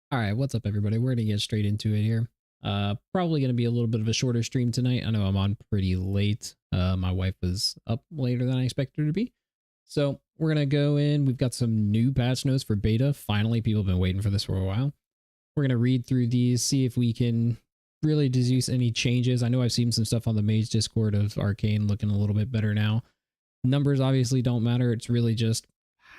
All right, what's up, everybody? We're gonna get straight into it here. Probably gonna be a little bit of a shorter stream tonight. I know I'm on pretty late. My wife was up later than I expected her to be, so we're gonna go in. We've got some new patch notes for beta. Finally, people have been waiting for this for a while. We're gonna read through these, see if we can really deduce any changes. I know I've seen some stuff on the Mage Discord of Arcane looking a little bit better now. Numbers obviously don't matter. It's really just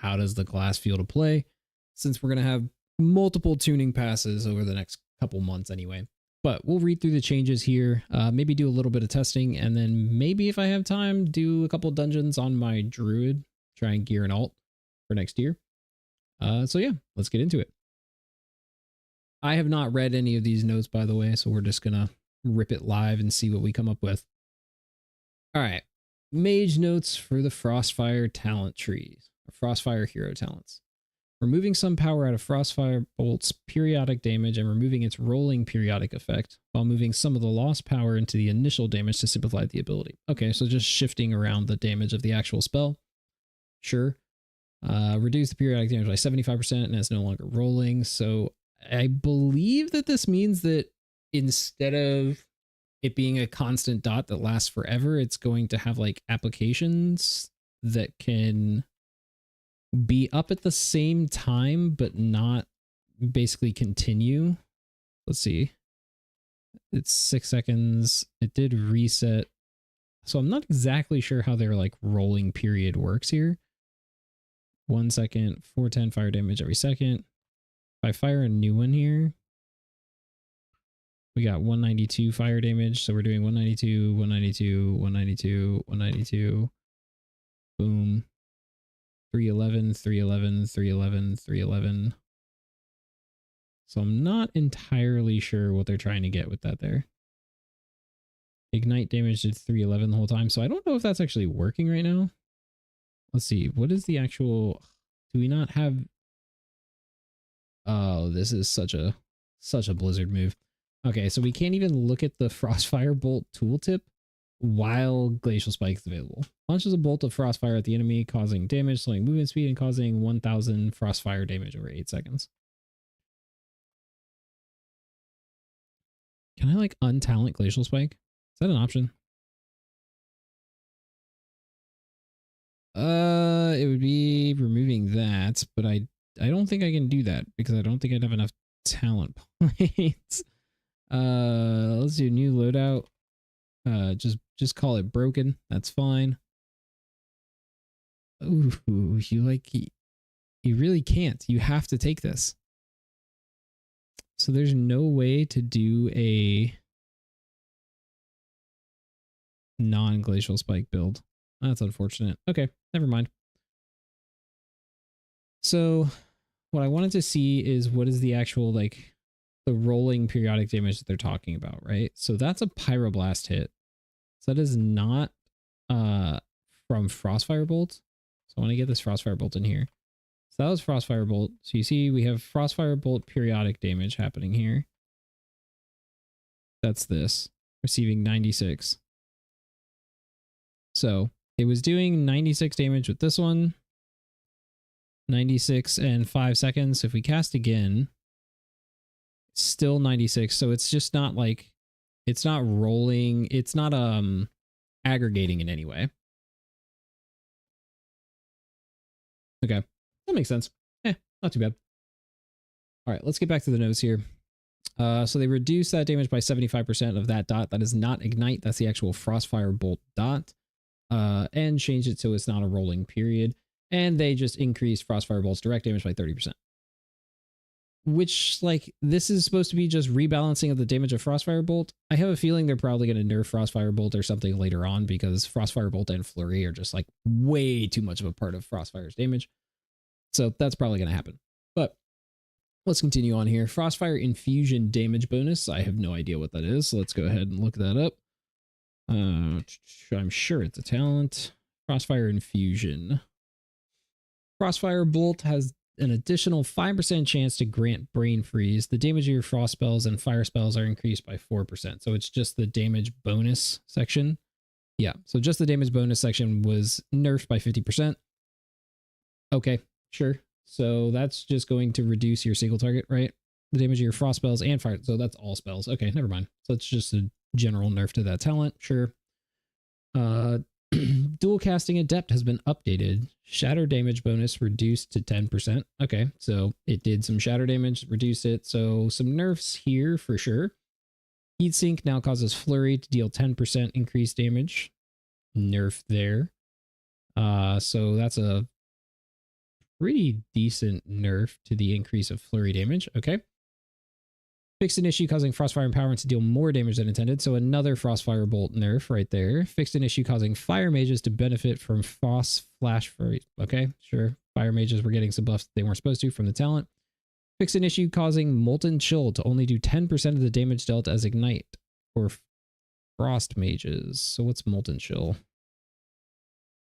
how does the class feel to play, since we're gonna have multiple tuning passes over the next couple months anyway. But we'll read through the changes here, maybe do a little bit of testing, and then maybe if I have time, do a couple dungeons on my druid, try and gear an alt for next year. So yeah, let's get into it. I have not read any of these notes, by the way, so we're just gonna rip it live and see what we come up with. All right, Mage notes for the Frostfire talent trees, or Frostfire hero talents. Removing some power out of Frostfire Bolt's periodic damage and removing its rolling periodic effect, while moving some of the lost power into the initial damage to simplify the ability. Okay, so just shifting around the damage of the actual spell. Sure. Reduce the periodic damage by 75% and it's no longer rolling. So I believe that this means that instead of it being a constant dot that lasts forever, it's going to have like applications that can be up at the same time but not basically continue. Let's see, it's 6 seconds. It did reset, so I'm not exactly sure how their like rolling period works here. 1 second, 410 fire damage every second. If I fire a new one here, we got 192 fire damage, so we're doing 192, 192, 192, 192, boom, 311, 311, 311, 311. So I'm not entirely sure what they're trying to get with that there. Ignite damage did 311 the whole time, so I don't know if that's actually working right now. Let's see, what is the actual... Do we not have... Oh, this is such a Blizzard move. Okay, so we can't even look at the Frostfire Bolt tooltip while Glacial Spike is available. Launches a bolt of Frostfire at the enemy, causing damage, slowing movement speed, and causing 1000 Frostfire damage over 8 seconds. Can I like untalent Glacial Spike? Is that an option? It would be removing that, but I don't think I can do that because I don't think I'd have enough talent points. Let's do new loadout. Just call it broken. That's fine. Ooh, you really can't. You have to take this. So there's no way to do a non-glacial spike build. That's unfortunate. Okay, never mind. So what I wanted to see is what is the actual like the rolling periodic damage that they're talking about, right? So that's a Pyroblast hit. So that is not from Frostfire Bolt. So I want to get this Frostfire Bolt in here. So that was Frostfire Bolt. So you see we have Frostfire Bolt periodic damage happening here. That's this. Receiving 96. So it was doing 96 damage with this one. 96 and 5 seconds. If we cast again, still 96. So it's just not like, it's not rolling. It's not aggregating in any way. Okay, that makes sense. Not too bad. All right, let's get back to the notes here. So they reduce that damage by 75% of that dot. That is not ignite. That's the actual Frostfire Bolt dot. And change it so it's not a rolling period. And they just increased Frostfire Bolt's direct damage by 30%. Which, like, this is supposed to be just rebalancing of the damage of Frostfire Bolt. I have a feeling they're probably going to nerf Frostfire Bolt or something later on because Frostfire Bolt and Flurry are just, like, way too much of a part of Frostfire's damage. So that's probably going to happen. But let's continue on here. Frostfire Infusion damage bonus. I have no idea what that is, so let's go ahead and look that up. I'm sure it's a talent. Frostfire Infusion. Frostfire Bolt has an additional 5% chance to grant Brain Freeze. The damage of your frost spells and fire spells are increased by 4%. So it's just the damage bonus section. Yeah, so just the damage bonus section was nerfed by 50%. Okay, sure. So that's just going to reduce your single target, right? the damage of your frost spells and fire. So that's all spells. Okay, never mind. So it's just a general nerf to that talent. Sure. Dual casting adept has been updated. Shatter damage bonus reduced to 10%. Okay, so it did some shatter damage, reduced it. So some nerfs here for sure. Heatsink now causes flurry to deal 10% increased damage. Nerf there. So that's a pretty decent nerf to the increase of flurry damage. Okay. Fixed an issue causing Frostfire Empowerment to deal more damage than intended. So another Frostfire Bolt nerf right there. Fixed an issue causing Fire Mages to benefit from Frost Flash Fury. Okay, sure. Fire Mages were getting some buffs they weren't supposed to from the talent. Fixed an issue causing Molten Chill to only do 10% of the damage dealt as Ignite for Frost Mages. So what's Molten Chill?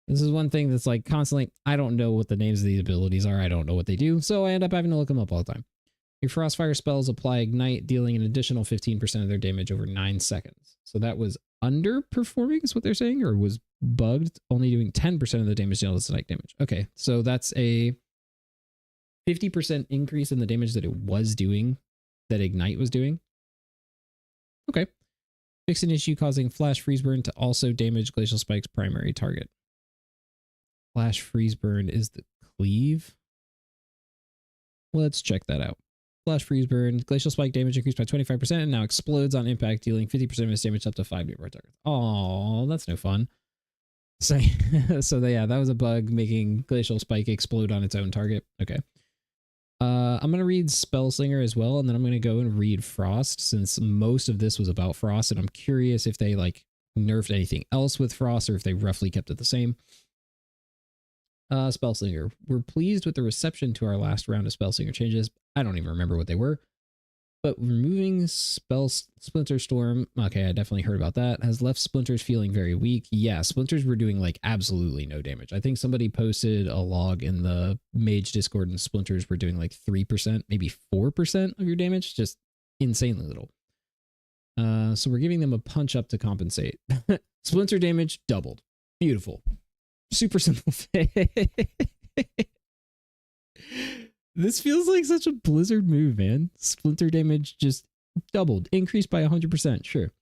This is one thing that's like constantly, I don't know what the names of these abilities are. I don't know what they do. So I end up having to look them up all the time. Your Frostfire spells apply Ignite, dealing an additional 15% of their damage over 9 seconds. So that was underperforming is what they're saying, or was bugged, only doing 10% of the damage dealt as Ignite damage. Okay, so that's a 50% increase in the damage that it was doing, that Ignite was doing. Okay. Fix an issue causing Flash Freeze Burn to also damage Glacial Spike's primary target. Flash Freeze Burn is the cleave. Let's check that out. Flash Freeze Burn, Glacial Spike damage increased by 25% and now explodes on impact, dealing 50% of its damage up to 5 nearby targets. Oh, that's no fun. So, yeah, that was a bug making Glacial Spike explode on its own target. Okay. I'm going to read Spellslinger as well, and then I'm going to go and read Frost, since most of this was about Frost, and I'm curious if they like nerfed anything else with Frost or if they roughly kept it the same. Spellslinger. We're pleased with the reception to our last round of Spellslinger changes. I don't even remember what they were. But removing Splinter Storm, okay, I definitely heard about that, has left Splinters feeling very weak. Yeah, Splinters were doing like absolutely no damage. I think somebody posted a log in the Mage Discord and Splinters were doing like 3%, maybe 4% of your damage. Just insanely little. So we're giving them a punch up to compensate. Splinter damage doubled. Beautiful. Super simple fix. This feels like such a Blizzard move, man. Splinter damage just doubled. Increased by 100%. Sure.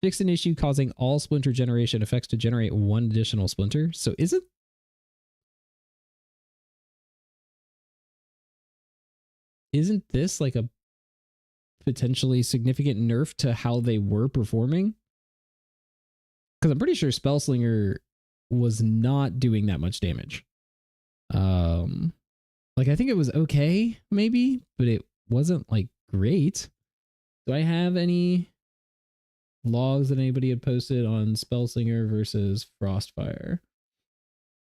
Fixed an issue causing all Splinter generation effects to generate 1 additional Splinter. So isn't this like a potentially significant nerf to how they were performing? Because I'm pretty sure Spellslinger was not doing that much damage. Like I think it was okay, maybe, but it wasn't like great. Do I have any logs that anybody had posted on Spellslinger versus Frostfire?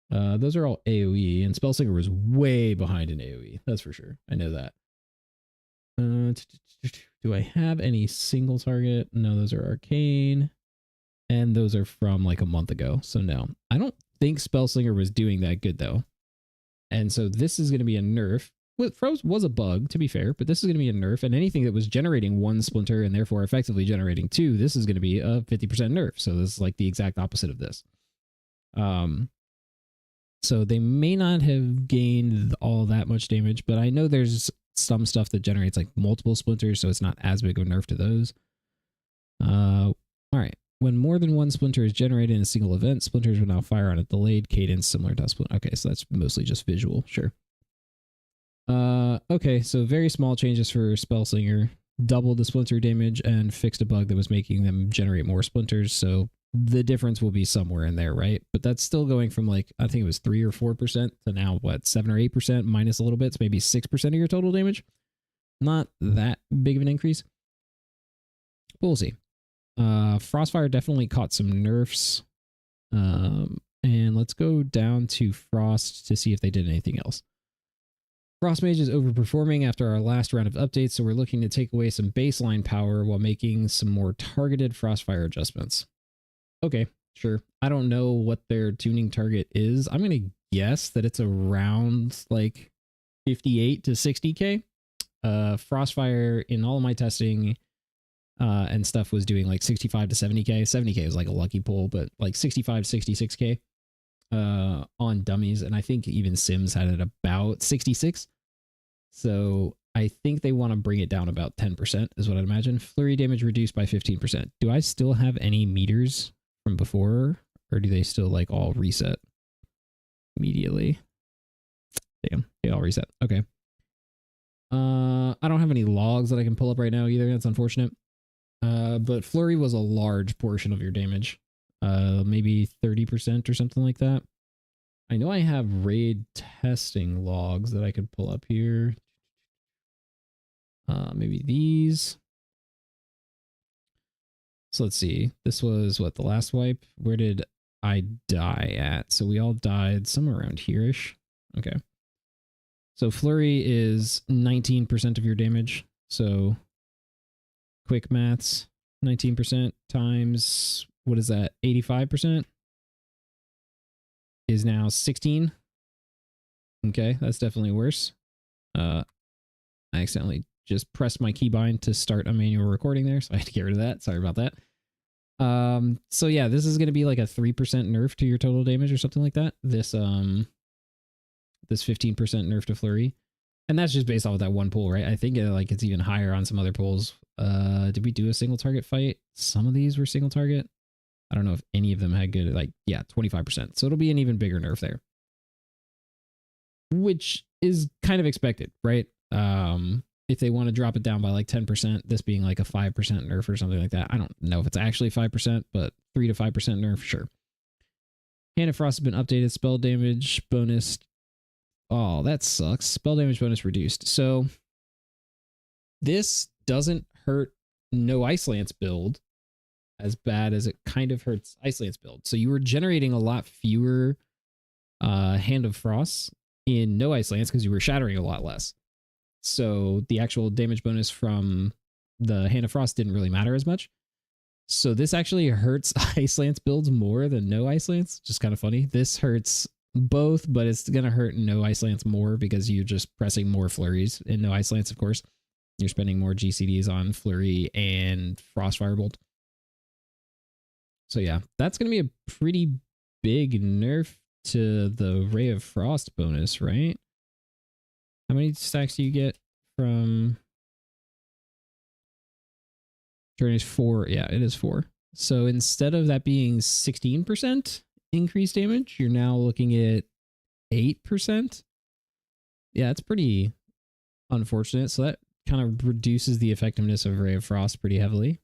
Those are all AoE, and Spellslinger was way behind in AoE. That's for sure. I know that. Do I have any single target? No, those are arcane. And those are from like a month ago. So no, I don't think Spellslinger was doing that good though. And so this is going to be a nerf. Well, Froze was a bug, to be fair, but this is going to be a nerf. And anything that was generating 1 Splinter and therefore effectively generating 2, this is going to be a 50% nerf. So this is like the exact opposite of this. So they may not have gained all that much damage, but I know there's some stuff that generates like multiple Splinters, so it's not as big of a nerf to those. All right. When more than 1 Splinter is generated in a single event, Splinters will now fire on a delayed cadence similar to Splinter. Okay, so that's mostly just visual. Sure. Okay, so very small changes for Spellslinger. Doubled the Splinter damage and fixed a bug that was making them generate more Splinters. So the difference will be somewhere in there, right? But that's still going from like, I think it was 3 or 4% to now what, 7 or 8% minus a little bit. So maybe 6% of your total damage. Not that big of an increase. We'll see. Frostfire definitely caught some nerfs. And let's go down to Frost to see if they did anything else. Frost Mage is overperforming after our last round of updates, so we're looking to take away some baseline power while making some more targeted Frostfire adjustments. Okay, sure. I don't know what their tuning target is. I'm going to guess that it's around like 58 to 60k. Frostfire in all of my testing and stuff was doing like 65 to 70k. 70k is like a lucky pull, but like 65 to 66k on dummies. And I think even Sims had it about 66. So I think they want to bring it down about 10% is what I'd imagine. Flurry damage reduced by 15%. Do I still have any meters from before, or do they still like all reset immediately? Damn, they all reset. Okay. I don't have any logs that I can pull up right now either. That's unfortunate. But flurry was a large portion of your damage. Maybe 30% or something like that. I know I have raid testing logs that I could pull up here. Maybe these. So let's see. This was what, the last wipe? Where did I die at? So we all died somewhere around here-ish. Okay. So flurry is 19% of your damage. So quick maths, 19% times, what is that? 85% is now 16. Okay, that's definitely worse. I accidentally just pressed my keybind to start a manual recording there, so I had to get rid of that. Sorry about that. So yeah, this is going to be like a 3% nerf to your total damage or something like that. This 15% nerf to flurry. And that's just based off of that one pool, right? I think like it's even higher on some other pools. Did we do a single target fight? Some of these were single target. I don't know if any of them had good, like, yeah, 25%. So it'll be an even bigger nerf there. Which is kind of expected, right? If they want to drop it down by like 10%, this being like a 5% nerf or something like that. I don't know if it's actually 5%, but 3 to 5% nerf, sure. Hand of Frost has been updated. Spell damage bonus. Oh, that sucks. Spell damage bonus reduced. So this doesn't hurt no Ice Lance build as bad as it kind of hurts Ice Lance build. So you were generating a lot fewer Hand of Frost in no Ice Lance because you were shattering a lot less. So the actual damage bonus from the Hand of Frost didn't really matter as much. So this actually hurts Ice Lance builds more than no Ice Lance. Just kind of funny. This hurts both, but it's going to hurt no Ice Lance more because you're just pressing more flurries in no Ice Lance, of course. You're spending more GCDs on flurry and Frost Firebolt. So yeah, that's going to be a pretty big nerf to the Ray of Frost bonus, right? How many stacks do you get from... Journey's 4. Yeah, it is 4. So instead of that being 16% increased damage, you're now looking at 8%. Yeah, it's pretty unfortunate. So that kind of reduces the effectiveness of Ray of Frost pretty heavily.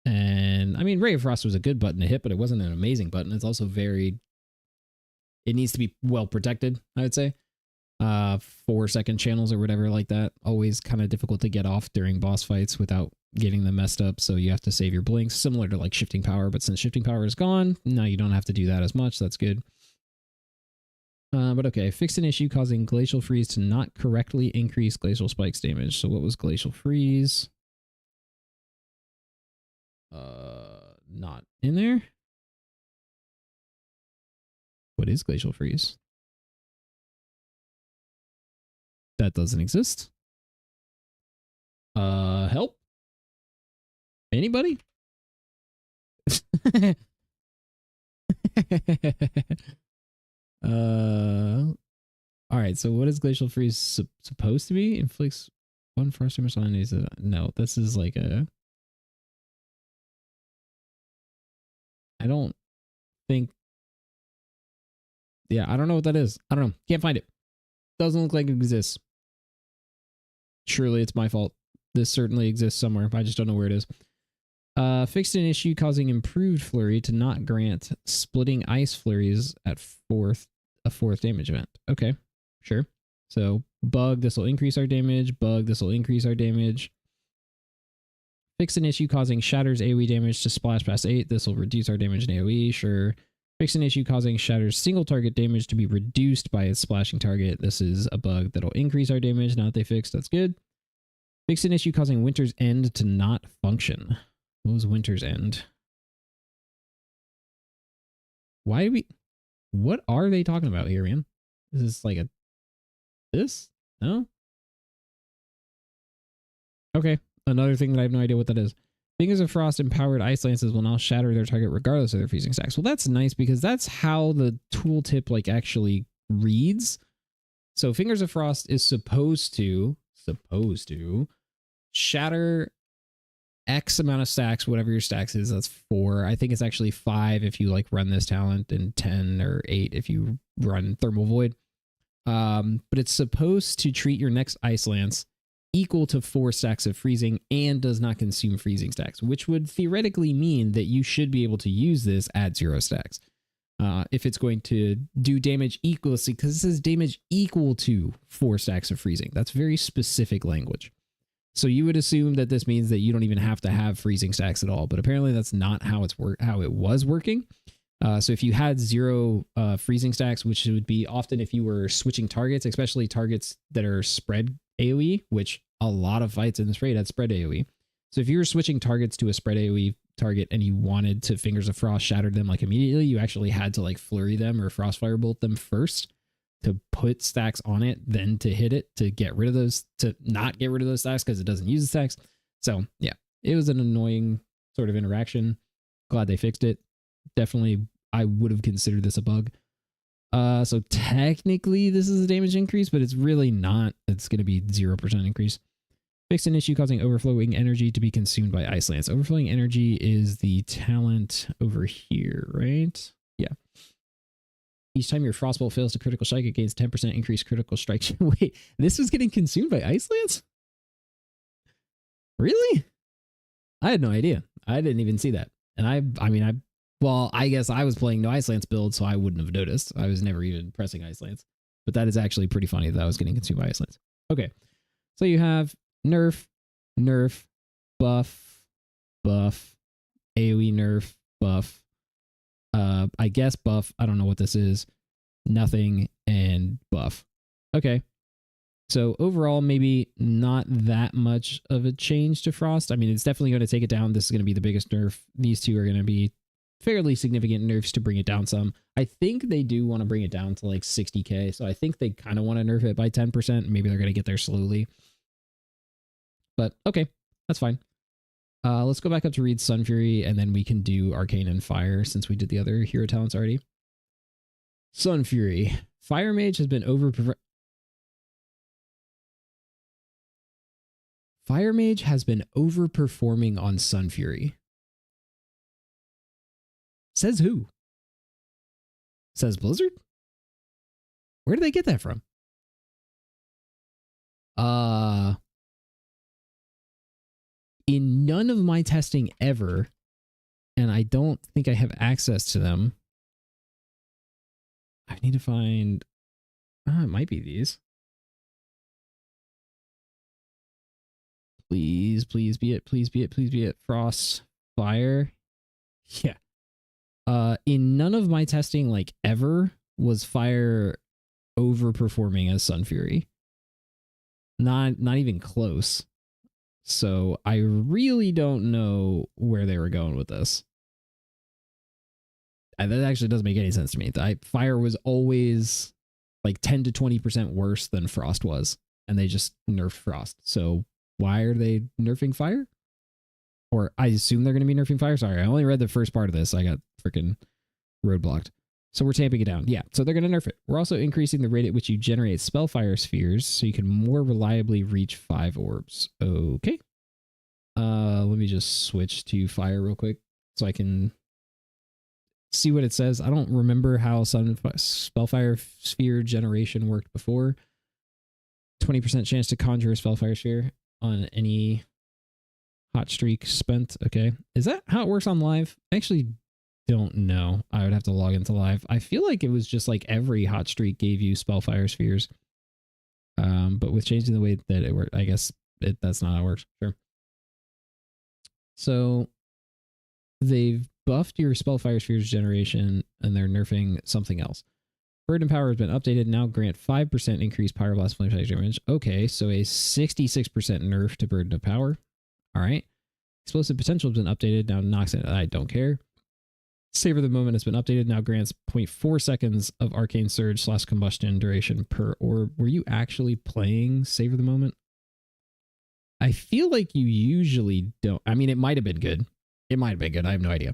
And I mean, Ray of Frost was a good button to hit, but it wasn't an amazing button. It's also very... It needs to be well protected, I would say. 4-second channels or whatever like that. Always kind of difficult to get off during boss fights without getting them messed up. So you have to save your blinks, similar to like shifting power. But since shifting power is gone, now you don't have to do that as much. That's good. But okay, fixed an issue causing Glacial Freeze to not correctly increase Glacial Spikes damage. So what was Glacial Freeze? Not in there. What is Glacial Freeze? That doesn't exist. Help? Anybody? All right, so what is Glacial Freeze supposed to be? Inflicts 1 frost damage on enemies. No, this is like a... I don't think... Yeah, I don't know what that is. I don't know. Can't find it. Doesn't look like it exists. Surely it's my fault. This certainly exists somewhere. I just don't know where it is. Fixed an issue causing improved flurry to not grant splitting ice flurries at a fourth damage event. Okay, sure. So bug, this will increase our damage. Bug, this will increase our damage. Fix an issue causing shatters AoE damage to splash past 8. This will reduce our damage in AoE. Sure. Fix an issue causing shatters single target damage to be reduced by its splashing target. This is a bug that'll increase our damage. Now that they fixed, that's good. Fix an issue causing Winter's End to not function. What was Winter's End? Why do we... What are they talking about here, man? Is this like a... This? No? Okay. Another thing that I have no idea what that is. Fingers of Frost empowered Ice Lances will now shatter their target regardless of their freezing stacks. Well, that's nice because that's how the tooltip like actually reads. So Fingers of Frost is supposed to supposed to shatter X amount of stacks, whatever your stacks is. That's 4. I think it's actually 5 if you like run this talent, and 10 or 8 if you run Thermal Void. But it's supposed to treat your next Ice Lance equal to 4 stacks of freezing and does not consume freezing stacks, which would theoretically mean that you should be able to use this at 0 stacks. If it's going to do damage equally, because it says damage equal to 4 stacks of freezing. That's very specific language. So you would assume that this means that you don't even have to have freezing stacks at all, but apparently that's not how how it was working. So if you had 0 freezing stacks, which would be often if you were switching targets, especially targets that are spread AoE, which a lot of fights in this raid had spread AoE. So if you were switching targets to a spread AoE target and you wanted to Fingers of Frost shatter them like immediately, you actually had to like flurry them or Frostfire Bolt them first to put stacks on it, then to hit it to get rid of those, to not get rid of those stacks because it doesn't use the stacks. So yeah, it was an annoying sort of interaction. Glad they fixed it. Definitely, I would have considered this a bug. So technically this is a damage increase, but it's really not. It's going to be 0% increase. Fixed an issue causing overflowing energy to be consumed by Ice Lance. Overflowing energy is the talent over here, right? Yeah. Each time your Frostbolt fails to critical strike, it gains 10% increased critical strike. Wait, this was getting consumed by Ice Lance? Really? I had no idea. I didn't even see that. And I guess I was playing no Ice Lance build, so I wouldn't have noticed. I was never even pressing Ice Lance. But that is actually pretty funny that I was getting consumed by Ice Lance. Okay. So you have nerf, nerf, buff, buff, AoE nerf, buff. I guess buff. I don't know what this is. Nothing and buff. Okay. So overall, maybe not that much of a change to Frost. I mean, it's definitely going to take it down. This is going to be the biggest nerf. These two are going to be fairly significant nerfs to bring it down some. I think they do want to bring it down to like 60k. So I think they kind of want to nerf it by 10%. Maybe they're going to get there slowly. But okay, that's fine. Let's go back up to read Sun Fury, and then we can do Arcane and Fire since we did the other hero talents already. Sun Fury. Fire Mage has been Fire Mage has been overperforming on Sun Fury. Says who? Says Blizzard? Where did they get that from? In none of my testing ever, and I don't think I have access to them. I need to find... it might be these. Please, please be it. Please be it. Please be it. Frost, Fire. Yeah. In none of my testing, like ever, was Fire overperforming as Sun Fury. Not even close. So I really don't know where they were going with this. That actually doesn't make any sense to me. Fire was always like 10 to 20% worse than Frost was, and they just nerfed Frost. So why are they nerfing Fire? Or I assume they're going to be nerfing Fire. Sorry, I only read the first part of this. I got freaking roadblocked. So we're tamping it down. Yeah, so they're going to nerf it. We're also increasing the rate at which you generate Spellfire spheres so you can more reliably reach 5 orbs. Okay. Let me just switch to Fire real quick so I can see what it says. I don't remember how Spellfire sphere generation worked before. 20% chance to conjure a Spellfire sphere on any hot streak spent. Okay. Is that how it works on live? I actually don't know. I would have to log into live. I feel like it was just like every hot streak gave you Spellfire spheres. But with changing the way that it worked, I guess that's not how it works. Sure. So they've buffed your Spellfire spheres generation and they're nerfing something else. Burden Power has been updated. Now grant 5% increased Pyroblast Flame Attack damage. Okay, so a 66% nerf to Burden of Power. All right. Explosive Potential has been updated. Now knocks it. I don't care. Savor the Moment has been updated. Now grants 0.4 seconds of Arcane Surge / Combustion duration per orb. Were you actually playing Savor the Moment? I feel like you usually don't. I mean, it might have been good. It might have been good. I have no idea.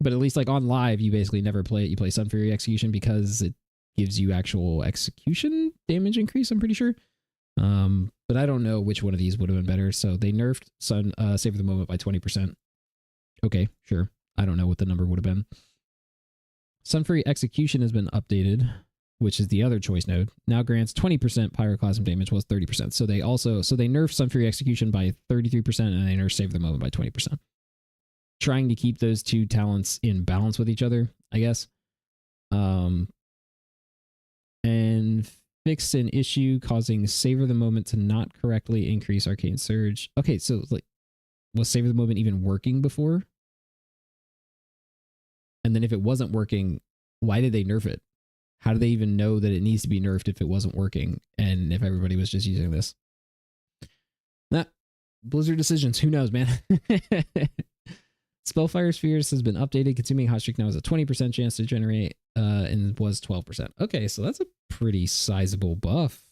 But at least like on live, you basically never play it. You play Sun Fury Execution because it gives you actual execution damage increase, I'm pretty sure. But I don't know which one of these would have been better. So they nerfed Savor the Moment by 20%. Okay, sure. I don't know what the number would have been. Sunfury Execution has been updated, which is the other choice node. Now grants 20% pyroclasm damage, was 30%. So they nerfed Sunfury Execution by 33% and they nerfed Savor the Moment by 20%. Trying to keep those two talents in balance with each other, I guess. And fixed an issue causing Savor the Moment to not correctly increase Arcane Surge. Okay, so like, was Savor the Moment even working before? And then if it wasn't working, why did they nerf it? How do they even know that it needs to be nerfed if it wasn't working and if everybody was just using this? Nah, Blizzard decisions. Who knows, man? Spellfire Spheres has been updated. Consuming Hot Streak now has a 20% chance to generate and was 12%. Okay, so that's a pretty sizable buff.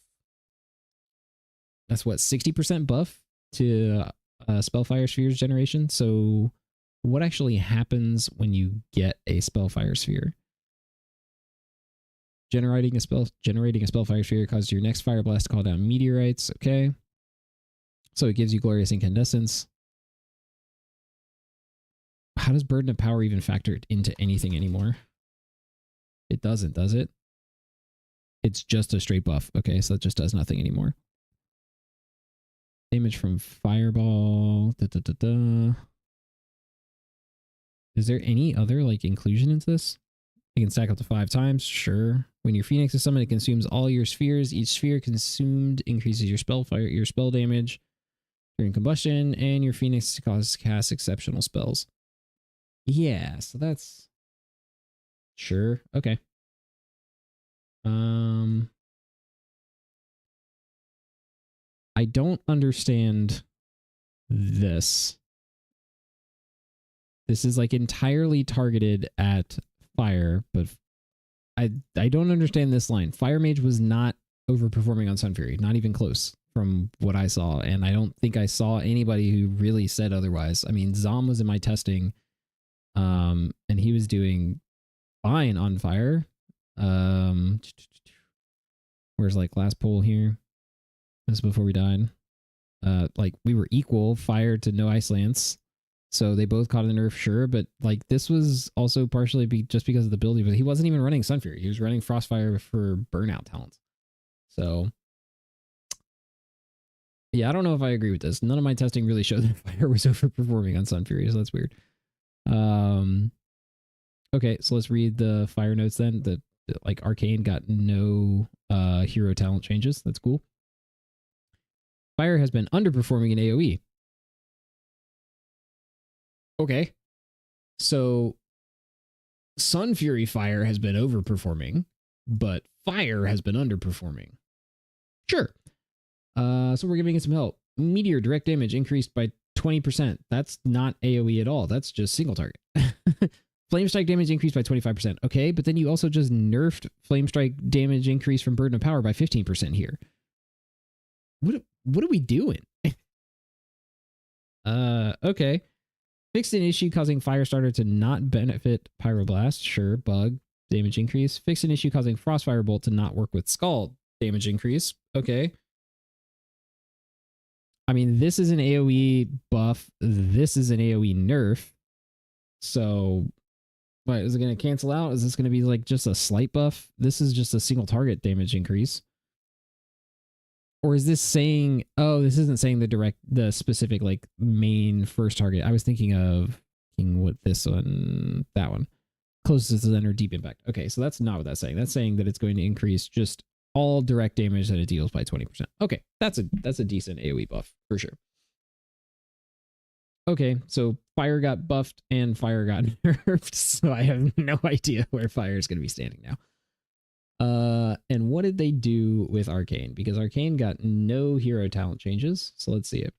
That's what, 60% buff to Spellfire Spheres generation? So what actually happens when you get a Spellfire Sphere? Generating a Spellfire Sphere causes your next Fire Blast to call down meteorites. Okay. So it gives you Glorious Incandescence. How does Burden of Power even factor into anything anymore? It doesn't, does it? It's just a straight buff. Okay, so that just does nothing anymore. Damage from Fireball. Is there any other like inclusion into this? You can stack up to 5 times. Sure. When your Phoenix is summoned, it consumes all your spheres. Each sphere consumed increases your spell damage during combustion, and your Phoenix casts exceptional spells. Yeah, so that's sure. Okay. I don't understand this. This is like entirely targeted at fire, but I don't understand this line. Fire Mage was not overperforming on Sunfury, not even close from what I saw, and I don't think I saw anybody who really said otherwise. I mean, Zom was in my testing, and he was doing fine on fire. Where's like last poll here? This is before we died. Like we were equal fire to no ice lance. So they both caught a nerf, sure, but like this was also partially just because of the building, but he wasn't even running Sunfury. He was running Frostfire for burnout talents. So yeah, I don't know if I agree with this. None of my testing really showed that fire was overperforming on Sunfury, so that's weird. Okay, so let's read the fire notes then. The like Arcane got no hero talent changes. That's cool. Fire has been underperforming in AoE. Okay. So Sunfury Fire has been overperforming, but Fire has been underperforming. Sure. So we're giving it some help. Meteor direct damage increased by 20%. That's not AoE at all. That's just single target. Flame Strike damage increased by 25%. Okay, but then you also just nerfed Flame Strike damage increase from Burden of Power by 15% here. What are we doing? Okay. Fixed an issue causing Firestarter to not benefit Pyroblast. Sure, bug. Damage increase. Fixed an issue causing Frostfire Bolt to not work with Scald. Damage increase. Okay. I mean, this is an AoE buff. This is an AoE nerf. So, what, is it going to cancel out? Is this going to be like just a slight buff? This is just a single target damage increase. Or is this saying, oh, this isn't saying the specific like main first target. I was thinking of what this one, that one. Closest to the center, deep impact. Okay, so that's not what that's saying. That's saying that it's going to increase just all direct damage that it deals by 20%. Okay, that's a decent AoE buff for sure. Okay, so fire got buffed and fire got nerfed, so I have no idea where fire is going to be standing now. And what did they do with Arcane? Because Arcane got no hero talent changes, so let's see it.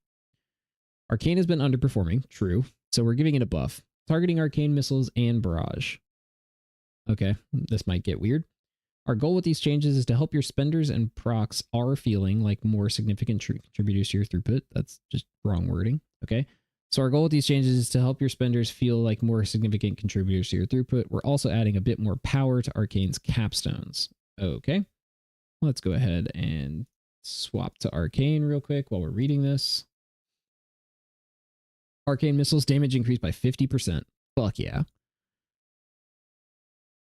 Arcane has been underperforming, true, so we're giving it a buff. Targeting Arcane missiles and barrage. Okay, this might get weird. Our goal with these changes is to help your spenders and procs are feeling like more significant contributors to your throughput. That's just wrong wording. Okay. So our goal with these changes is to help your spenders feel like more significant contributors to your throughput. We're also adding a bit more power to Arcane's capstones. Okay. Let's go ahead and swap to Arcane real quick while we're reading this. Arcane missiles damage increased by 50%. Fuck yeah.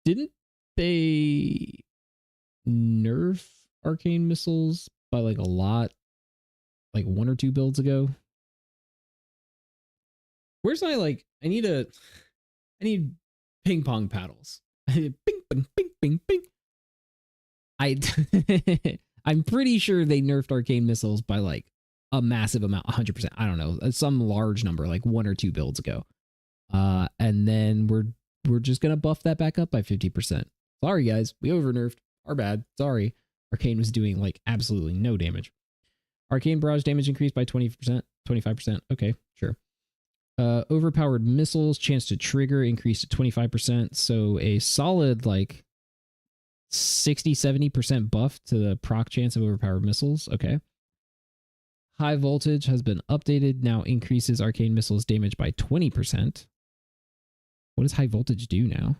Didn't they nerf arcane missiles by like a lot, like 1 or 2 builds ago? Where's my like? I need ping pong paddles. Ping ping ping ping ping. I'm pretty sure they nerfed arcane missiles by like a massive amount, 100%. I don't know, some large number, like 1 or 2 builds ago. And then we're just gonna buff that back up by 50%. Sorry guys, we over nerfed. Our bad. Sorry. Arcane was doing like absolutely no damage. Arcane barrage damage increased by 20%, 25%. Okay, sure. Overpowered missiles chance to trigger increased to 25%. So a solid like 60-70% buff to the proc chance of overpowered missiles. Okay. High voltage has been updated. Now increases arcane missiles damage by 20%. What does high voltage do now?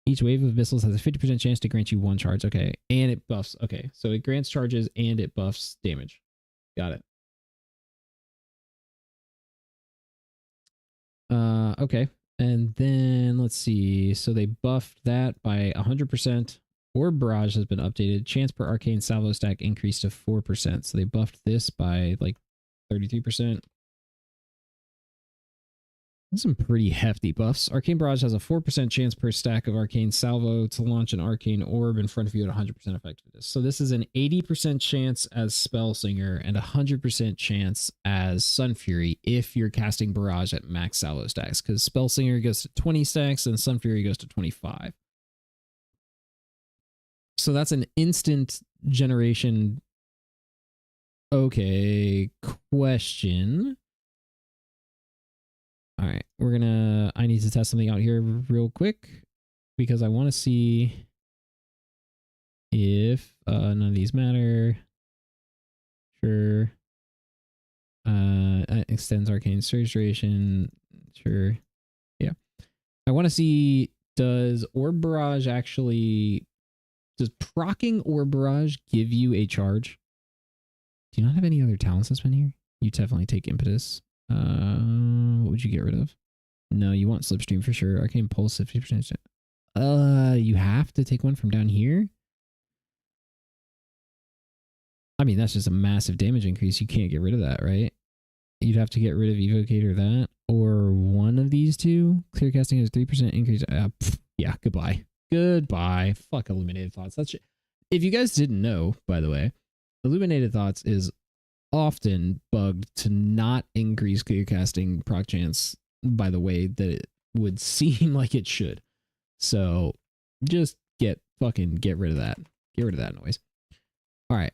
Each wave of missiles has a 50% chance to grant you 1 charge. Okay. And it buffs. Okay. So it grants charges and it buffs damage. Got it. Okay. And then let's see. So they buffed that by 100%. Orb barrage has been updated. Chance per arcane salvo stack increased to 4%. So they buffed this by like 33%. That's some pretty hefty buffs. Arcane barrage has a 4% chance per stack of arcane salvo to launch an arcane orb in front of you at 100% effectiveness. So this is an 80% chance as Spell Singer and 100% chance as Sun Fury if you're casting barrage at max salvo stacks, because Spell Singer goes to 20 stacks and Sun Fury goes to 25. So that's an instant generation. Okay, question. All right, I need to test something out here real quick because I want to see if none of these matter. Sure. Extends arcane surge duration. Sure. Yeah. I want to see, does Orb Barrage actually, does proccing Orb Barrage give you a charge? Do you not have any other talents that's been here? You definitely take Impetus. What would you get rid of? No, you want Slipstream for sure. Arcane Pulse 50%. You have to take one from down here. I mean, that's just a massive damage increase. You can't get rid of that, right? You'd have to get rid of Evocator that, or one of these two. Clear casting has 3% increase. Yeah, goodbye. Goodbye. Fuck Illuminated Thoughts. That's shit. If you guys didn't know, by the way, Illuminated Thoughts is often bugged to not increase clear casting proc chance by the way that it would seem like it should. So just get rid of that. Get rid of that noise. All right.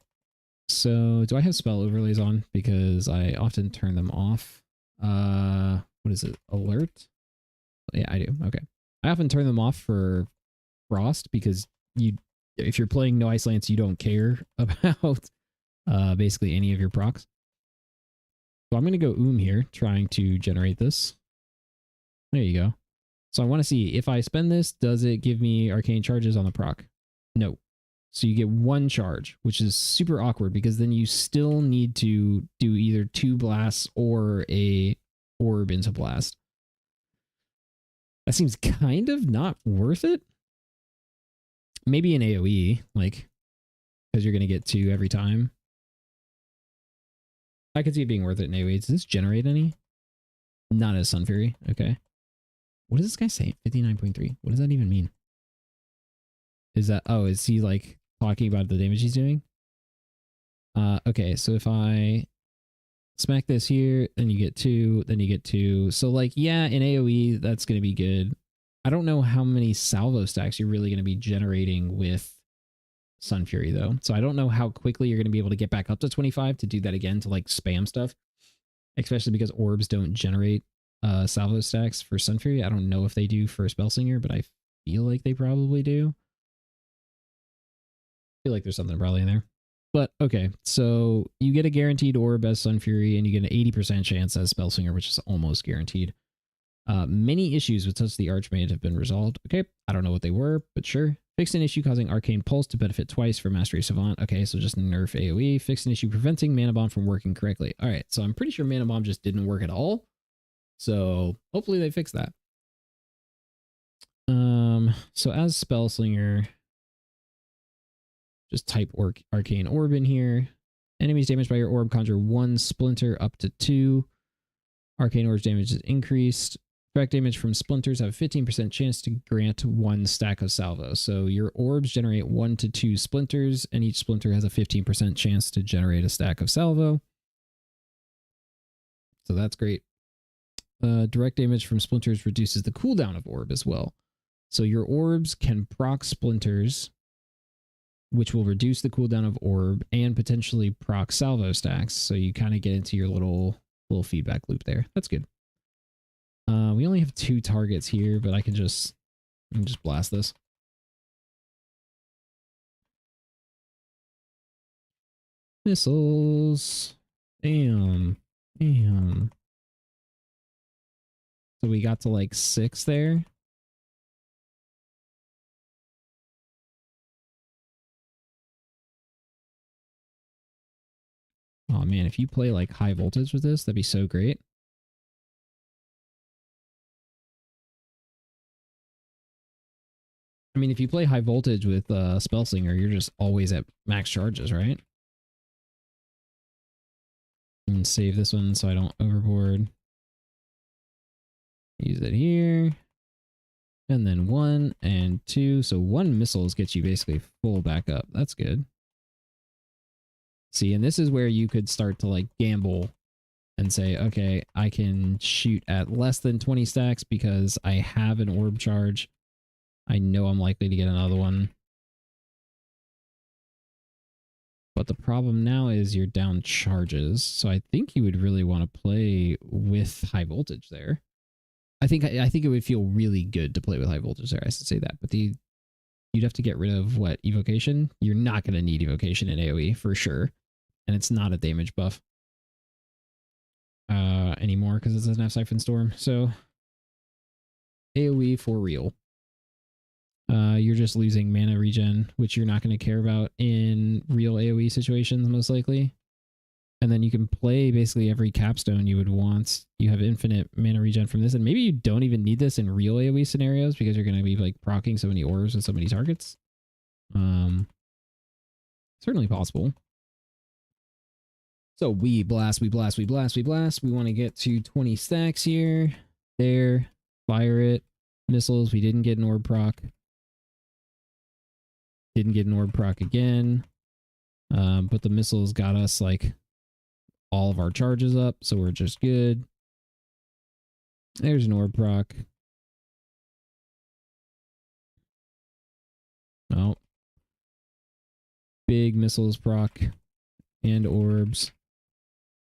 So do I have spell overlays on? Because I often turn them off. What is it? Alert? Yeah, I do. Okay. I often turn them off for Frost because if you're playing No Ice Lance, you don't care about basically any of your procs. So I'm going to go here, trying to generate this. There you go. So I want to see if I spend this, does it give me arcane charges on the proc? No. So you get 1 charge, which is super awkward because then you still need to do either 2 blasts or a orb into blast. That seems kind of not worth it. Maybe an AoE, like, because you're going to get 2 every time. I could see it being worth it in AoE. Does this generate any? Not as Sun Fury. Okay. What does this guy say? 59.3. What does that even mean? Is that, oh, is he like talking about the damage he's doing? Okay, so if I smack this here, then you get 2, then you get 2. So like, yeah, in AoE, that's going to be good. I don't know how many salvo stacks you're really going to be generating with Sun Fury though. So I don't know how quickly you're going to be able to get back up to 25 to do that again to like spam stuff. Especially because orbs don't generate salvo stacks for Sun Fury. I don't know if they do for Spell Singer, but I feel like they probably do. I feel like there's something probably in there. But okay, so you get a guaranteed orb as Sun Fury and you get an 80% chance as Spell Singer, which is almost guaranteed. Many issues with Touch the Archmage have been resolved. Okay, I don't know what they were, but sure. Fix an issue causing Arcane Pulse to benefit twice for Mastery Savant. Okay, so just nerf AoE. Fix an issue preventing Mana Bomb from working correctly. All right, so I'm pretty sure Mana Bomb just didn't work at all. So hopefully they fix that. So as Spellslinger, just type Arcane Orb in here. Enemies damaged by your orb conjure 1 splinter up to 2. Arcane Orb's damage is increased. Direct damage from splinters have a 15% chance to grant 1 stack of salvo. So your orbs generate 1 to 2 splinters, and each splinter has a 15% chance to generate a stack of salvo. So that's great. Direct damage from splinters reduces the cooldown of orb as well. So your orbs can proc splinters, which will reduce the cooldown of orb and potentially proc salvo stacks. So you kind of get into your little feedback loop there. That's good. We only have 2 targets here, but I can just blast this. Missiles. Bam. Bam. So we got to like 6 there. Oh man, if you play like high voltage with this, that'd be so great. I mean, if you play high voltage with Spellslinger, you're just always at max charges, right? And save this one so I don't overboard. Use it here. And then 1 and 2. So 1 missiles gets you basically full back up. That's good. See, and this is where you could start to like gamble and say, okay, I can shoot at less than 20 stacks because I have an orb charge. I know I'm likely to get another one. But the problem now is you're down charges. So I think you would really want to play with high voltage there. I think it would feel really good to play with high voltage there. I should say that. But you'd have to get rid of what? Evocation? You're not going to need evocation in AoE for sure. And it's not a damage buff anymore because it doesn't have Siphon Storm. So AoE for real. You're just losing mana regen, which you're not going to care about in real AoE situations, most likely. And then you can play basically every capstone you would want. You have infinite mana regen from this. And maybe you don't even need this in real AoE scenarios because you're going to be like proccing so many orbs and so many targets. Certainly possible. So we blast, we blast, we blast, we blast. We want to get to 20 stacks here. There. Fire it. Missiles. We didn't get an orb proc. Didn't get an orb proc again. But the missiles got us like all of our charges up, so we're just good. There's an orb proc. Oh. Big missiles proc and orbs.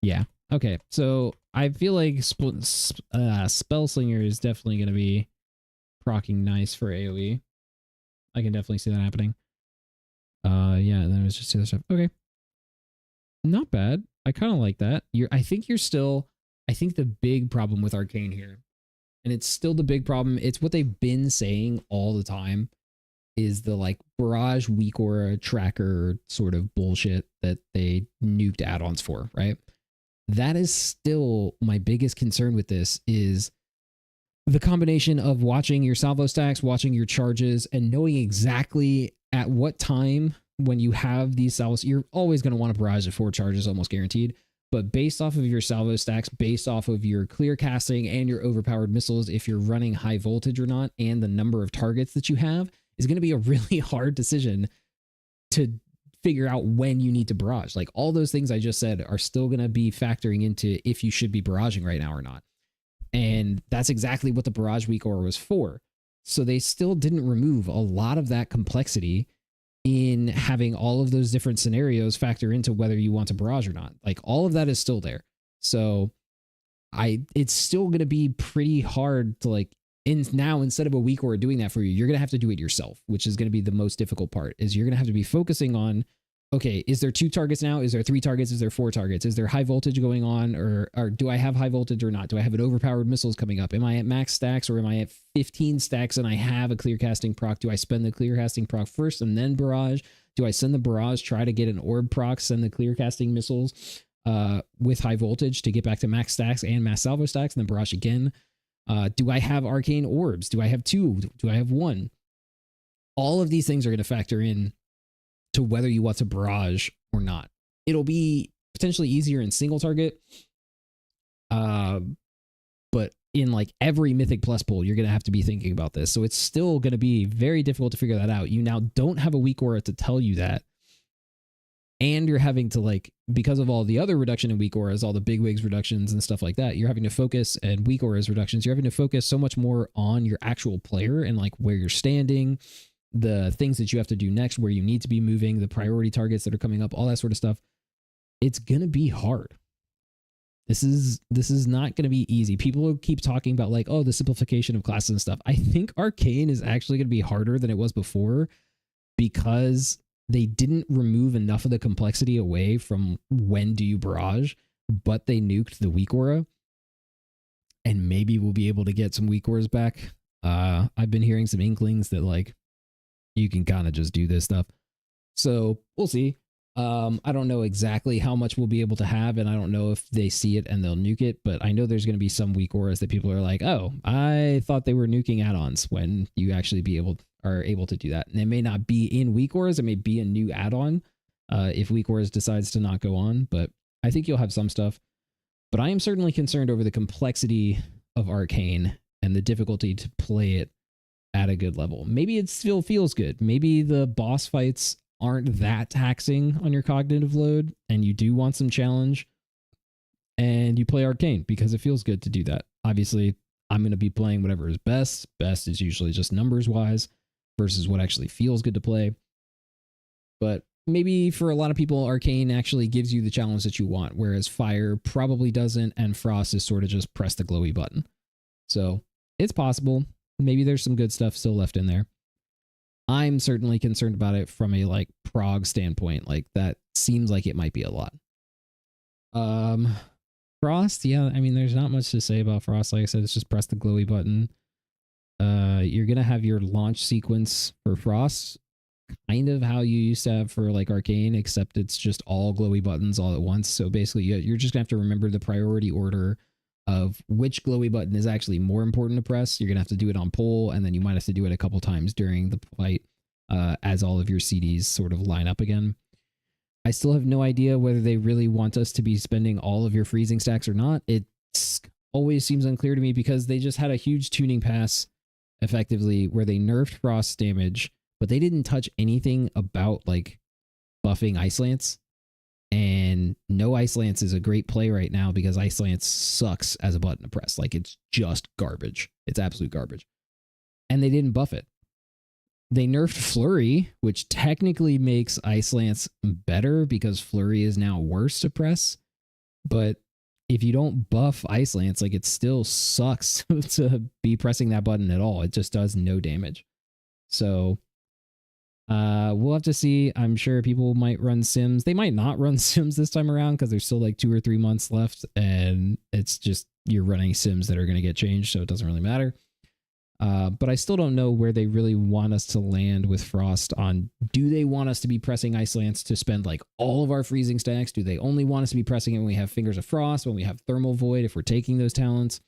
Yeah. Okay. So I feel like Spellslinger is definitely going to be proccing nice for AoE. I can definitely see that happening. Yeah, and then it was just the other stuff. Okay. Not bad. I kind of like that. I think the big problem with Arcane here, and it's still the big problem, it's what they've been saying all the time, is the like Barrage weak aura tracker sort of bullshit that they nuked add-ons for, right? That is still my biggest concern with this, is the combination of watching your salvo stacks, watching your charges, and knowing exactly at what time when you have these salvos, you're always going to want to barrage at 4 charges, almost guaranteed. But based off of your salvo stacks, based off of your clear casting and your overpowered missiles, if you're running high voltage or not, and the number of targets that you have, is going to be a really hard decision to figure out when you need to barrage. Like all those things I just said are still going to be factoring into if you should be barraging right now or not. And that's exactly what the Barrage weak aura was for. So they still didn't remove a lot of that complexity in having all of those different scenarios factor into whether you want to barrage or not. Like all of that is still there. So it's still going to be pretty hard to like, now instead of a weak aura doing that for you, you're going to have to do it yourself, which is going to be the most difficult part. Is you're going to have to be focusing on okay, is there 2 targets now? Is there 3 targets? Is there 4 targets? Is there high voltage going on, or do I have high voltage or not? Do I have an overpowered missiles coming up? Am I at max stacks, or am I at 15 stacks and I have a clear casting proc? Do I spend the clear casting proc first and then barrage? Do I send the barrage, try to get an orb proc, send the clear casting missiles with high voltage to get back to max stacks and mass salvo stacks, and then barrage again? Do I have arcane orbs? Do I have 2? Do I have 1? All of these things are going to factor in to whether you want to barrage or not. It'll be potentially easier in single target, but in like every Mythic Plus pool, you're going to have to be thinking about this. So it's still going to be very difficult to figure that out. You now don't have a weak aura to tell you that. And you're having to, like, because of all the other reduction in weak auras, all the big wigs reductions and stuff like that, you're having to focus, and weak auras reductions, you're having to focus so much more on your actual player and like where you're standing, the things that you have to do next, where you need to be moving, the priority targets that are coming up, all that sort of stuff. It's going to be hard. This is not going to be easy. People will keep talking about like, oh, the simplification of classes and stuff. I think Arcane is actually going to be harder than it was before because they didn't remove enough of the complexity away from when do you barrage, but they nuked the weak aura. And maybe we'll be able to get some weak auras back. I've been hearing some inklings that like you can kind of just do this stuff. So we'll see. I don't know exactly how much we'll be able to have, and I don't know if they see it and they'll nuke it, but I know there's going to be some weak auras that people are like, oh, I thought they were nuking add-ons, when you actually are able to do that. And it may not be in weak auras, it may be a new add-on if weak auras decides to not go on, but I think you'll have some stuff. But I am certainly concerned over the complexity of Arcane and the difficulty to play it at a good level. Maybe it still feels good. Maybe the boss fights aren't that taxing on your cognitive load and you do want some challenge and you play Arcane because it feels good to do that. Obviously, I'm going to be playing whatever is best. Best is usually just numbers wise versus what actually feels good to play. But maybe for a lot of people, Arcane actually gives you the challenge that you want, whereas Fire probably doesn't, and Frost is sort of just press the glowy button. So it's possible. Maybe there's some good stuff still left in there. I'm certainly concerned about it from a like prog standpoint. Like that seems like it might be a lot. Frost, yeah, I mean, there's not much to say about Frost. Like I said, it's just press the glowy button. You're gonna have your launch sequence for Frost, kind of how you used to have for like Arcane, except it's just all glowy buttons all at once. So basically, you're just gonna have to remember the priority order of which glowy button is actually more important to press. You're gonna have to do it on pull, and then you might have to do it a couple times during the fight as all of your CDs sort of line up again. I still have no idea whether they really want us to be spending all of your freezing stacks or not. It always seems unclear to me because they just had a huge tuning pass effectively where they nerfed Frost damage, but they didn't touch anything about like buffing Ice Lance. And no Ice Lance is a great play right now because Ice Lance sucks as a button to press. Like it's just garbage. It's absolute garbage. And they didn't buff it. They nerfed Flurry, which technically makes Ice Lance better because Flurry is now worse to press. But if you don't buff Ice Lance, like it still sucks to be pressing that button at all. It just does no damage. So we'll have to see. I'm sure people might run Sims. They might not run Sims this time around because there's still like 2 or 3 months left, and it's just you're running Sims that are going to get changed, so it doesn't really matter. But I still don't know where they really want us to land with Frost on. Do they want us to be pressing Ice Lance to spend like all of our freezing stacks? Do they only want us to be pressing it when we have Fingers of Frost, when we have Thermal Void, if we're taking those talents?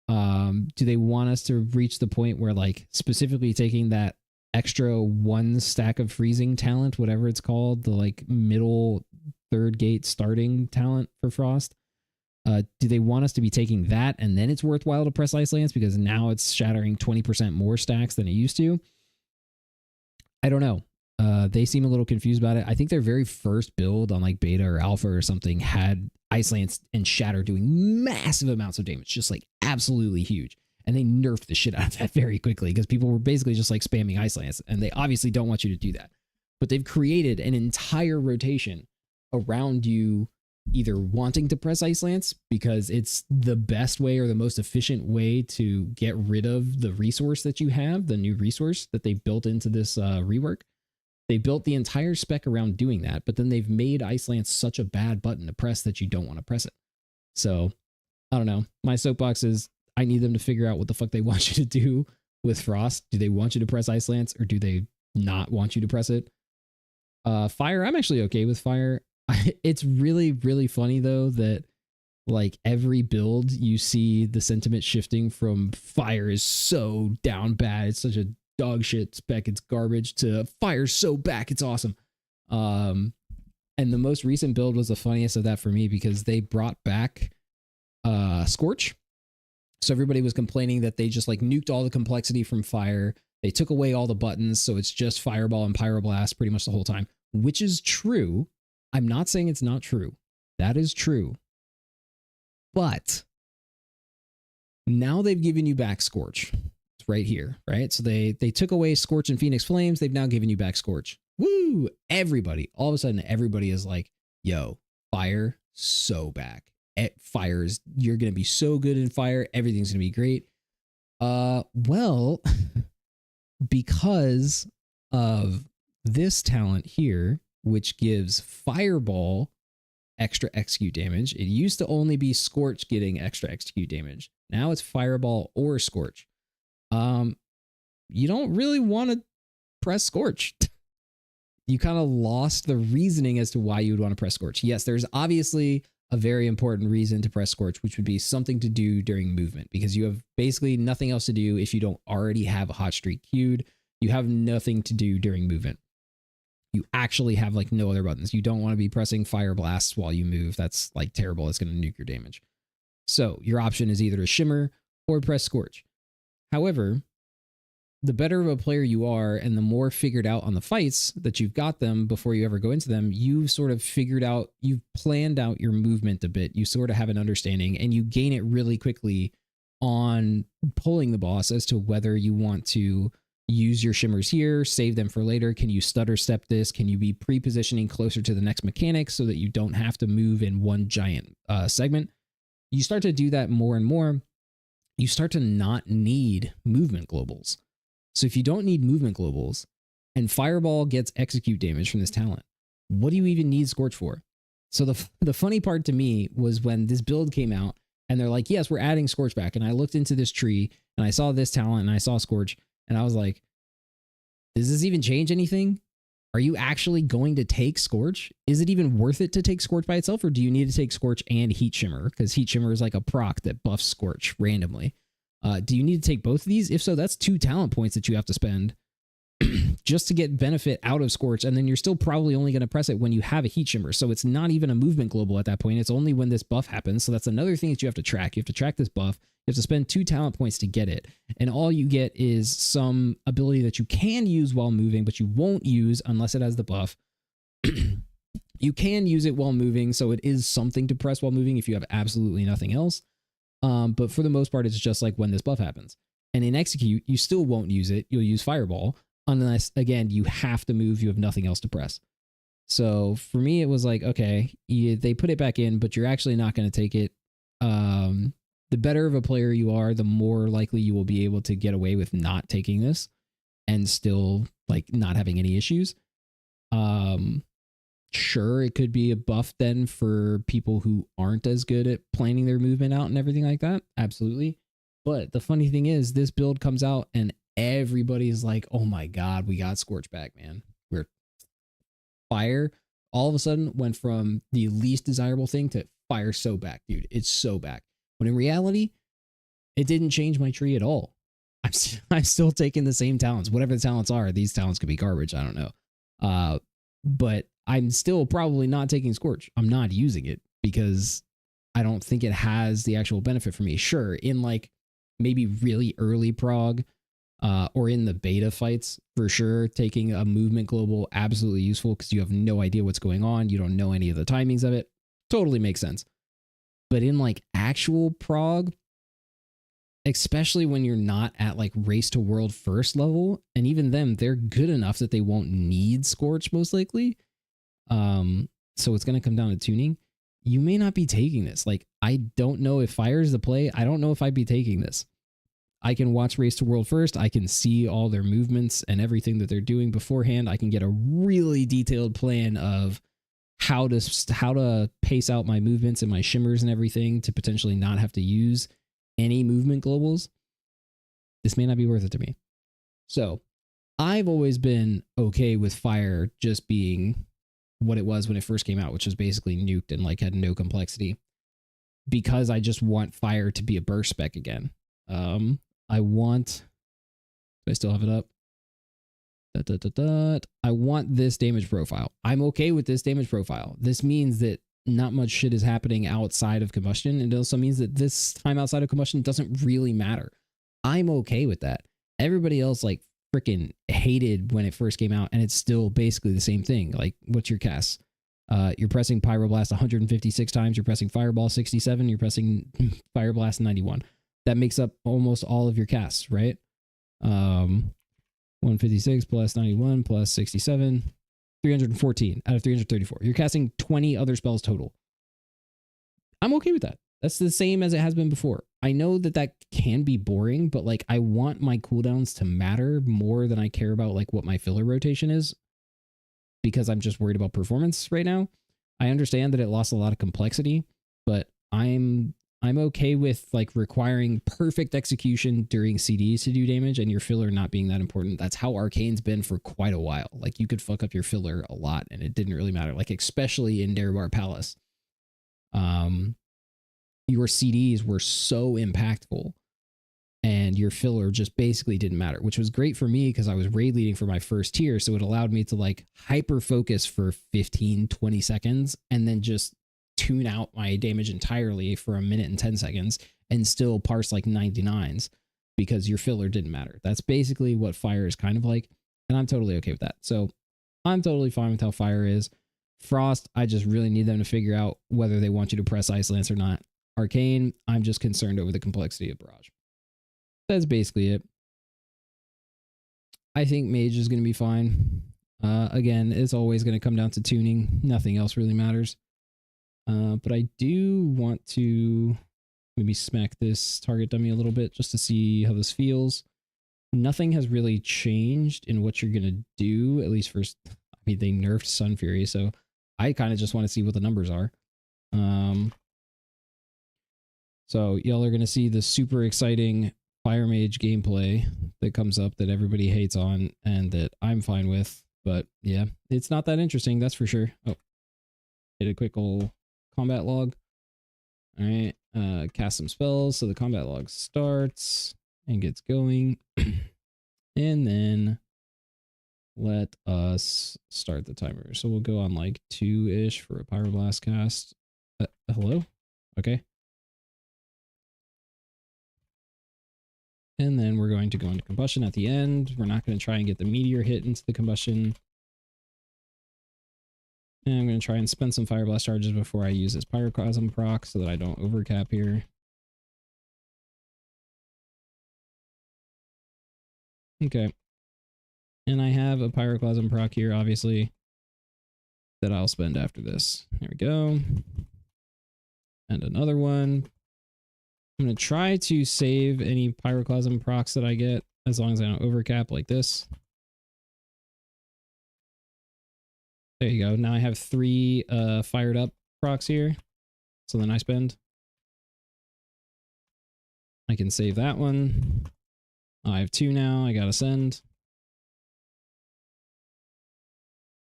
Do they want us to reach the point where like specifically taking that extra 1 stack of freezing talent, whatever it's called, the like middle 3rd gate starting talent for Frost? Do they want us to be taking that and then it's worthwhile to press Ice Lance because now it's shattering 20% more stacks than it used to? I don't know. They seem a little confused about it. I think their very first build on like beta or alpha or something had Ice Lance and Shatter doing massive amounts of damage, just like absolutely huge. And they nerfed the shit out of that very quickly because people were basically just like spamming Ice Lance, and they obviously don't want you to do that. But they've created an entire rotation around you either wanting to press Ice Lance because it's the best way or the most efficient way to get rid of the resource that you have, the new resource that they built into this rework, They built the entire spec around doing that, but then they've made Ice Lance such a bad button to press that you don't want to press it. So I don't know. My soapbox is I need them to figure out what the fuck they want you to do with Frost. Do they want you to press Ice Lance or do they not want you to press it? Fire, I'm actually okay with Fire. It's really, really funny though that like every build you see the sentiment shifting from Fire is so down bad, it's such a dog shit spec, it's garbage, to Fire's so back, it's awesome. And the most recent build was the funniest of that for me because they brought back Scorch. So everybody was complaining that they just like nuked all the complexity from Fire. They took away all the buttons, so it's just Fireball and Pyroblast pretty much the whole time, which is true. I'm not saying it's not true. That is true. But now they've given you back Scorch. It's right here, right? So they took away Scorch and Phoenix Flames. They've now given you back Scorch. Woo! Everybody, all of a sudden, everybody is like, yo, Fire, so back. Fire's, you're going to be so good in Fire. Everything's going to be great. Well, because of this talent here, which gives Fireball extra execute damage. It used to only be Scorch getting extra execute damage. Now it's Fireball or Scorch. You don't really want to press Scorch. You kind of lost the reasoning as to why you would want to press Scorch. Yes, there's obviously a very important reason to press Scorch, which would be something to do during movement, because you have basically nothing else to do if you don't already have a hot streak queued. You have nothing to do during movement. You actually have like no other buttons. You don't want to be pressing Fire Blasts while you move. That's like terrible. It's going to nuke your damage. So your option is either to Shimmer or press Scorch. However, the better of a player you are and the more figured out on the fights that you've got them before you ever go into them, you've sort of figured out, you've planned out your movement a bit. You sort of have an understanding and you gain it really quickly on pulling the boss as to whether you want to use your shimmers here, save them for later. Can you stutter step this? Can you be pre-positioning closer to the next mechanic so that you don't have to move in one giant segment? You start to do that more and more. You start to not need movement globals. So if you don't need movement globals and Fireball gets execute damage from this talent, what do you even need Scorch for? So the funny part to me was when this build came out and they're like, yes, we're adding Scorch back. And I looked into this tree and I saw this talent and I saw Scorch and I was like, does this even change anything? Are you actually going to take Scorch? Is it even worth it to take Scorch by itself, or do you need to take Scorch and Heat Shimmer? Because Heat Shimmer is like a proc that buffs Scorch randomly. Do you need to take both of these? If so, that's 2 talent points that you have to spend just to get benefit out of Scorch, and then you're still probably only going to press it when you have a Heat Shimmer. So it's not even a movement global at that point. It's only when this buff happens. So that's another thing that you have to track. You have to track this buff. You have to spend 2 talent points to get it. And all you get is some ability that you can use while moving, but you won't use unless it has the buff. You can use it while moving, so it is something to press while moving if you have absolutely nothing else. But for the most part, it's just like when this buff happens. And in Execute, you still won't use it. You'll use Fireball. Unless, again, you have to move, you have nothing else to press. So for me, it was like, okay, they put it back in, but you're actually not going to take it. The better of a player you are, the more likely you will be able to get away with not taking this and still like not having any issues. Sure, it could be a buff then for people who aren't as good at planning their movement out and everything like that. Absolutely. But the funny thing is, this build comes out and everybody's like, oh my God, we got Scorch back, man. We're Fire all of a sudden went from the least desirable thing to Fire so back, dude. It's so back. When in reality, it didn't change my tree at all. I'm still taking the same talents. Whatever the talents are, these talents could be garbage. I don't know. But I'm still probably not taking Scorch. I'm not using it because I don't think it has the actual benefit for me. Sure, in like maybe really early prog or in the beta fights, for sure, taking a movement global, absolutely useful because you have no idea what's going on. You don't know any of the timings of it. Totally makes sense. But in like actual prog, especially when you're not at like race to world first level, and even them, they're good enough that they won't need Scorch most likely. So it's going to come down to tuning. You may not be taking this. Like, I don't know if Fire is the play. I don't know if I'd be taking this. I can watch Race to World first. I can see all their movements and everything that they're doing beforehand. I can get a really detailed plan of how to pace out my movements and my shimmers and everything to potentially not have to use any movement globals. This may not be worth it to me. So I've always been okay with fire just being what it was when it first came out, which was basically nuked and like had no complexity, because I just want fire to be a burst spec again. I still have it up. I want this damage profile. I'm okay with this damage profile. This means that not much shit is happening outside of combustion. And it also means that this time outside of combustion doesn't really matter. I'm okay with that. Everybody else like freaking hated when it first came out, and it's still basically the same thing. Like, what's your cast? You're pressing Pyroblast 156 times, you're pressing Fireball 67, you're pressing Fireblast 91. That makes up almost all of your casts, right? 156 plus 91 plus 67, 314 out of 334. You're casting 20 other spells total. I'm okay with that. That's the same as it has been before. I know that that can be boring, but like I want my cooldowns to matter more than I care about like what my filler rotation is, because I'm just worried about performance right now. I understand that it lost a lot of complexity, but I'm okay with like requiring perfect execution during CDs to do damage and your filler not being that important. That's how Arcane's been for quite a while. Like you could fuck up your filler a lot and it didn't really matter. Like especially in Darabar Palace. Your CDs were so impactful and your filler just basically didn't matter, which was great for me because I was raid leading for my first tier. So it allowed me to like hyper focus for 15, 20 seconds and then just tune out my damage entirely for a minute and 10 seconds and still parse like 99s because your filler didn't matter. That's basically what fire is kind of like. And I'm totally okay with that. So I'm totally fine with how fire is. Frost, I just really need them to figure out whether they want you to press Ice Lance or not. Arcane, I'm just concerned over the complexity of Barrage. That's basically it. I think Mage is going to be fine. Again, it's always going to come down to tuning. Nothing else really matters. But I do want to maybe smack this target dummy a little bit just to see how this feels. Nothing has really changed in what you're going to do, at least for, I mean, they nerfed Sun Fury, so I kind of just want to see what the numbers are. So y'all are going to see the super exciting Fire Mage gameplay that comes up that everybody hates on and that I'm fine with. But yeah, it's not that interesting, that's for sure. Oh, hit a quick old combat log. All right, cast some spells. So the combat log starts and gets going. And then let us start the timer. So we'll go on like 2-ish for a Pyroblast cast. Hello? Okay. And then we're going to go into combustion at the end. We're not going to try and get the meteor hit into the combustion. And I'm going to try and spend some Fire Blast charges before I use this Pyroclasm proc so that I don't overcap here. Okay. And I have a Pyroclasm proc here, obviously, that I'll spend after this. There we go. And another one. I'm going to try to save any Pyroclasm procs that I get as long as I don't overcap like this. There you go. Now I have 3 fired up procs here. So then I spend. I can save that one. I have 2 now. I gotta send.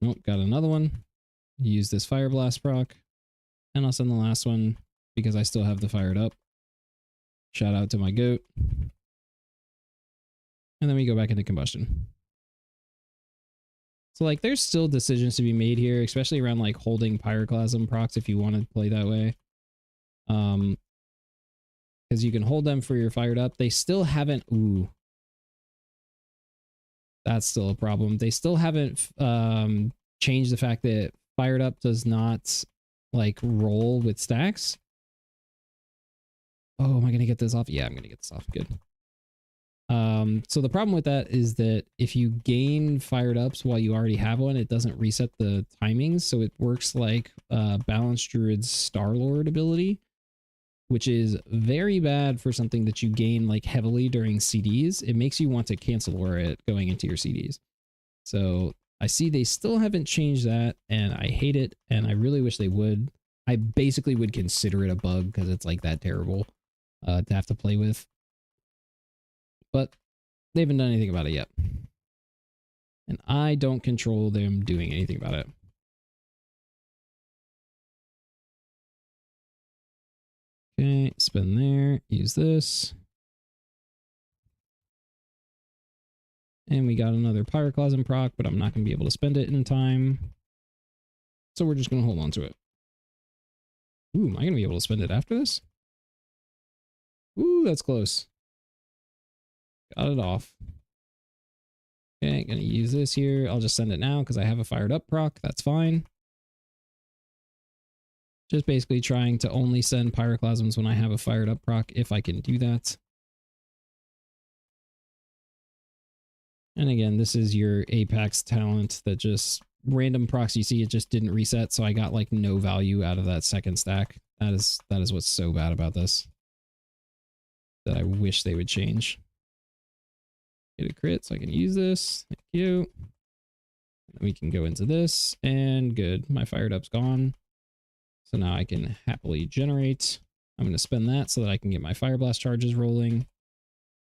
Nope, got another one. Use this Fire Blast proc. And I'll send the last one because I still have the fired up. Shout out to my goat. And then we go back into combustion. So like there's still decisions to be made here, especially around like holding Pyroclasm procs if you want to play that way. Because you can hold them for your fired up. They still haven't, ooh. That's still a problem. They still haven't changed the fact that fired up does not like roll with stacks. Oh, am I going to get this off? Yeah, I'm going to get this off. Good. So the problem with that is that if you gain fired ups while you already have one, it doesn't reset the timings. So it works like Balanced Druid's Starlord ability, which is very bad for something that you gain like heavily during CDs. It makes you want to cancel or it going into your CDs. So I see they still haven't changed that, and I hate it, and I really wish they would. I basically would consider it a bug because it's like that terrible to have to play with. But they haven't done anything about it yet. And I don't control them doing anything about it. Okay, spin there, use this. And we got another Pyroclasm proc, but I'm not going to be able to spend it in time. So we're just going to hold on to it. Ooh, am I going to be able to spend it after this? Ooh, that's close. Got it off. Okay, going to use this here. I'll just send it now because I have a fired up proc. That's fine. Just basically trying to only send Pyroclasms when I have a fired up proc, if I can do that. And again, this is your Apex talent that just random procs you see, it just didn't reset, so I got like no value out of that second stack. That is what's so bad about this. That I wish they would change. Get a crit so I can use this. Thank you. And then we can go into this, and good. My fired up's gone. So now I can happily generate. I'm going to spend that so that I can get my Fire Blast charges rolling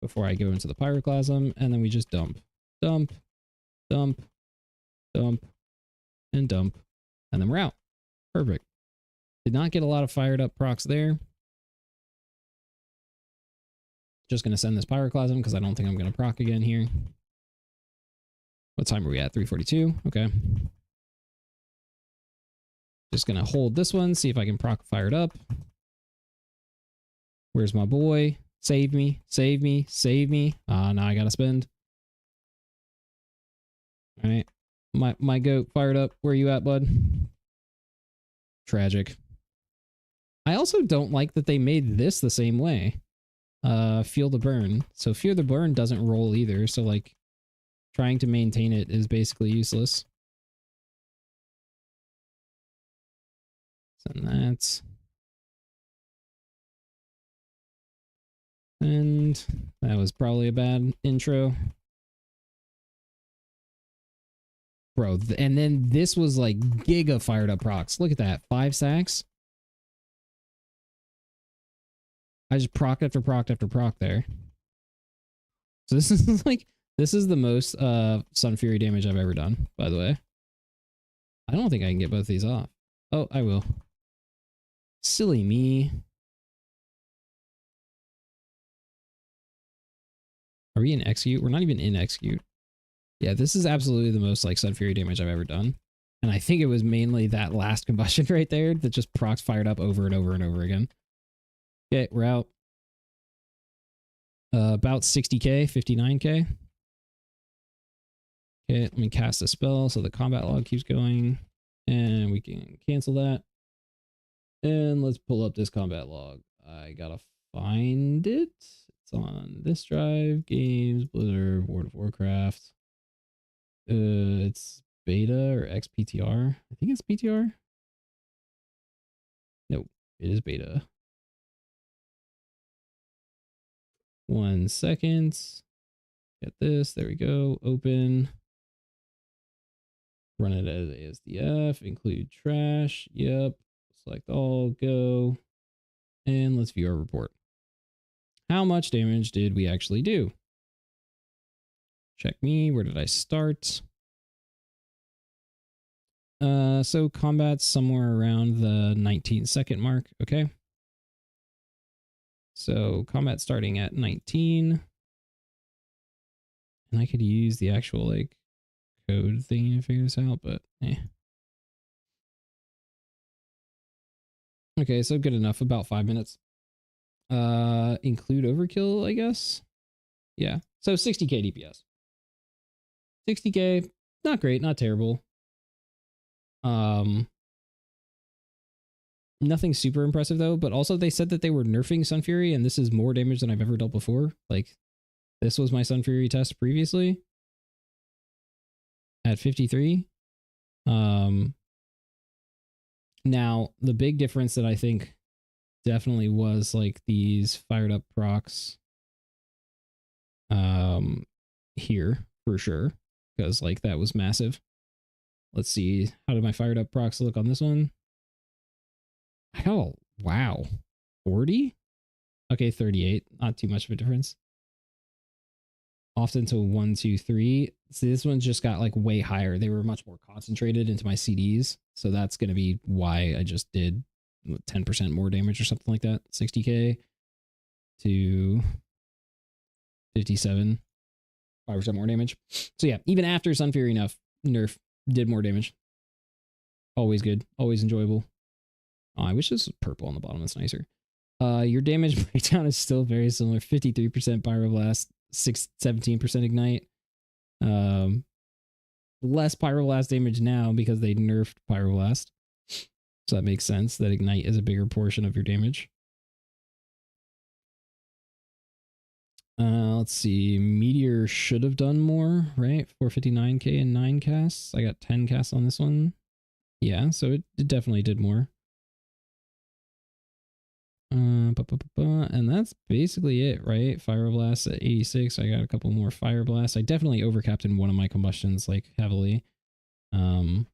before I go into the Pyroclasm, and then we just dump. Dump, dump, dump, and dump, and then we're out. Perfect. Did not get a lot of fired up procs there. Just going to send this Pyroclasm because I don't think I'm going to proc again here. What time are we at? 3:42. Okay. Just going to hold this one, see if I can proc fired up. Where's my boy? Save me, save me, save me. Now I got to spend. All right. My goat fired up. Where you at, bud? Tragic. I also don't like that they made this the same way. Feel the burn. So Fear the Burn doesn't roll either. So like trying to maintain it is basically useless. Send that. And that was probably a bad intro. Bro, and then this was like giga fired up procs. Look at that. 5 stacks. I just proc after proc after proc there. So this is like, this is the most Sun Fury damage I've ever done, by the way. I don't think I can get both these off. Oh, I will. Silly me. Are we in execute? We're not even in execute. Yeah, this is absolutely the most like Sun Fury damage I've ever done. And I think it was mainly that last combustion right there that just procs fired up over and over and over again. Okay, we're out. About 60k, 59k. Okay, let me cast a spell so the combat log keeps going. And we can cancel that. And let's pull up this combat log. I gotta find it. It's on this drive. Games, Blizzard, World of Warcraft. It's beta or XPTR. I think it's PTR. No, it is beta. 1 second. Get this. There we go. Open. Run it as ASDF. Include trash. Yep. Select all. Go. And let's view our report. How much damage did we actually do? Check me. Where did I start? So combat's somewhere around the 19-second mark. Okay. So combat starting at 19. And I could use the actual like code thing to figure this out, but eh. Okay, so good enough. About 5 minutes. Include overkill, I guess. Yeah. So 60k DPS. 60k, not great, not terrible. Nothing super impressive though, but also they said that they were nerfing Sun Fury, and this is more damage than I've ever dealt before. Like, this was my Sun Fury test previously at 53. Now the big difference that I think definitely was like these fired up procs here for sure, because like that was massive. Let's see, how did my fired up procs look on this one? Oh, wow. 40? Okay, 38. Not too much of a difference. Often to 1, 2, 3. See, this one's just got like way higher. They were much more concentrated into my CDs. So that's going to be why I just did 10% more damage or something like that. 60k to 57. 5% more damage. So yeah, even after Sun Fury nerf did more damage. Always good. Always enjoyable. Oh, I wish this was purple on the bottom. That's nicer. Your damage breakdown is still very similar. 53% Pyroblast, 17% Ignite. Less Pyroblast damage now because they nerfed Pyroblast. So that makes sense that Ignite is a bigger portion of your damage. Let's see. Meteor should have done more, right? 459k and 9 casts. I got 10 casts on this one. Yeah, so it definitely did more. And that's basically it, right? Fire Blast at 86. I got a couple more Fire Blasts. I definitely overcapped in one of my combustions, like heavily. But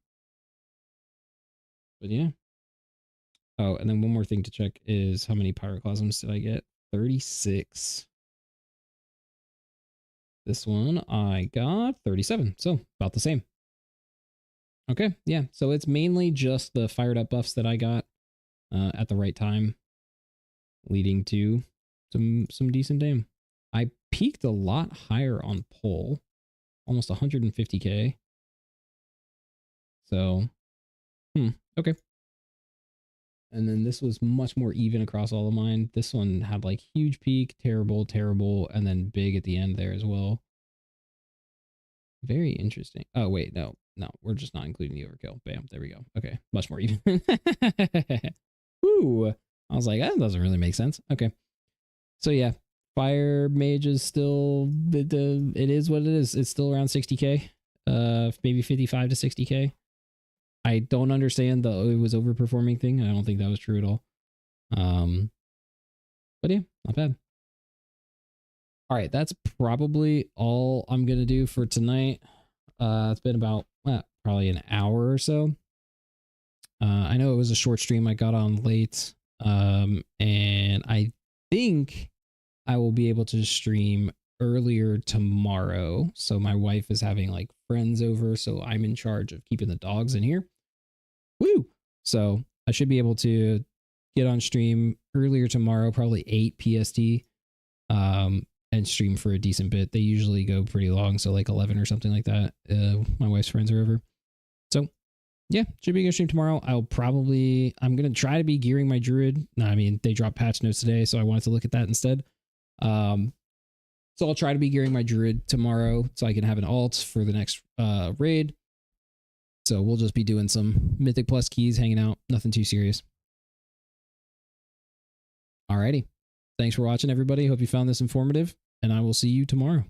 yeah. Oh, and then one more thing to check is how many Pyroclasms did I get? 36. This one I got 37, so about the same. Okay, yeah, so it's mainly just the fired up buffs that I got at the right time, leading to some decent damage. I peaked a lot higher on pull, almost 150k. So, okay. And then this was much more even across all of mine. This one had like huge peak, terrible, terrible, and then big at the end there as well. Very interesting. Oh, wait, no, we're just not including the overkill. Bam, there we go. Okay, much more even. Ooh, I was like, that doesn't really make sense. Okay. So yeah, Fire Mage is still, it is what it is. It's still around 60k, maybe 55 to 60k. I don't understand the it was overperforming thing. I don't think that was true at all. But yeah, not bad. All right, that's probably all I'm gonna do for tonight. It's been about probably an hour or so. I know it was a short stream. I got on late, and I think I will be able to stream earlier tomorrow. So my wife is having like friends over, so I'm in charge of keeping the dogs in here. Woo! So I should be able to get on stream earlier tomorrow, probably 8 PST, and stream for a decent bit. They usually go pretty long, so like 11 or something like that. My wife's friends are over. So yeah, should be a good stream tomorrow. I'm going to try to be gearing my druid. No, I mean, they dropped patch notes today, so I wanted to look at that instead. So I'll try to be gearing my druid tomorrow so I can have an alt for the next raid. So we'll just be doing some Mythic Plus keys, hanging out. Nothing too serious. Alrighty. Thanks for watching, everybody. Hope you found this informative, and I will see you tomorrow.